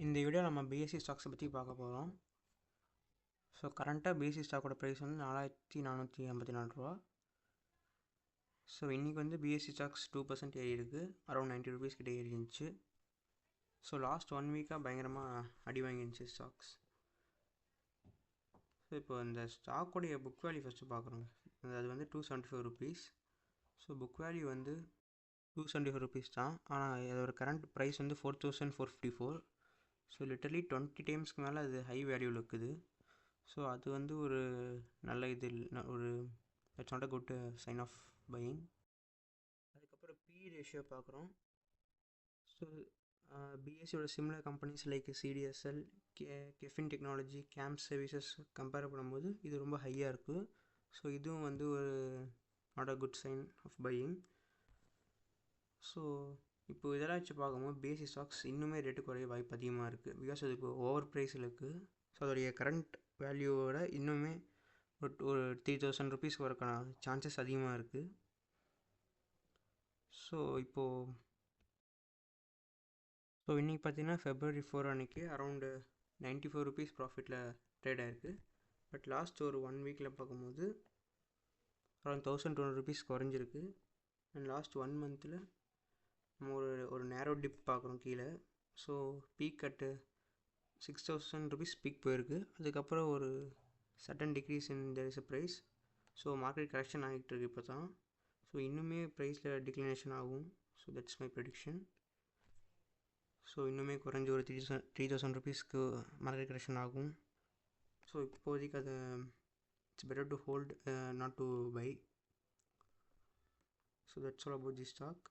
இந்த வீடியோ நம்ம பிஎஸ்சி ஸ்டாக்ஸை பற்றி பார்க்க போகிறோம். ஸோ கரண்ட்டாக பிஎஸ்சி ஸ்டாக்கோட ப்ரைஸ் வந்து 4454 ரூபா. ஸோ இன்றைக்கி வந்து பிஎஸ்சி ஸ்டாக்ஸ் 2% ஏறி இருக்குது, அரௌண்ட் 90 ருபீஸ் கிட்டே ஏறி இருந்துச்சு. ஸோ லாஸ்ட் 1 வீக்காக பயங்கரமாக அடி வாங்கிருந்துச்சு ஸ்டாக்ஸ். ஸோ இப்போ இந்த ஸ்டாக்கோடைய புக் வேல்யூ ஃபஸ்ட்டு பார்க்குறோங்க. அது வந்து 274 ருபீஸ். ஸோ புக் வேல்யூ வந்து 274 ருபீஸ் தான், ஆனால் அதோட கரண்ட் ப்ரைஸ் வந்து 4454. ஸோ லிட்டரலி 20 டைம்ஸ்க்கு மேலே அது ஹை வேல்யூவில் இருக்குது. ஸோ அது வந்து ஒரு நல்ல இது ஒரு it's not a good sign of buying. அதுக்கப்புறம் பி ரேஷியோ பார்க்குறோம். ஸோ பிஎஸ்சியோட similar companies like CDSL, KFin technology, கேம்ப் சர்வீசஸ் கம்பேர் பண்ணும்போது இது ரொம்ப ஹையாக இருக்குது. ஸோ இதுவும் வந்து ஒரு not a good sign of buying. So இப்போ இதெல்லாம் வச்சு பார்க்கும்போது பிஎஸ்சி ஸ்டாக்ஸ் இன்னுமே ரேட்டு குறைய வாய்ப்பு அதிகமாக இருக்குது. பிகாஸ் அது இப்போ ஓவர் ப்ரைஸில் இருக்குது. ஸோ அதோடைய கரண்ட் வேல்யூவோட இன்னுமே ஒரு 3000 ருபீஸ் வரக்கான சான்சஸ் அதிகமாக இருக்குது. ஸோ இன்றைக்கி பார்த்தீங்கன்னா February 4 அன்றைக்கி அரௌண்டு 94 ருபீஸ் ப்ராஃபிட்டில் ட்ரேட் ஆகிருக்கு. பட் லாஸ்ட் ஒரு 1 வீக்கில் பார்க்கும்போது அரௌண்ட் 1200 ருபீஸ் குறைஞ்சிருக்கு. அண்ட் லாஸ்ட் 1 மந்தில் நம்ம ஒரு நேரோ டிப் பார்க்குறோம் கீழே. So peak at 6000 rupees peak போயிருக்கு. அதுக்கப்புறம் ஒரு sudden decrease in there is a price. So market correction ஆகிட்டு இருக்கு இப்போ தான். ஸோ இன்னுமே ப்ரைஸில் டிக்ளினேஷன் ஆகும். So that's my prediction. So இன்னுமே குறைஞ்சி ஒரு 3000 ருபீஸ்க்கு மார்க்கெட் கரெக்ஷன் ஆகும். ஸோ இப்போதைக்கு அது it's better to hold, not to buy. So that's all about the stock.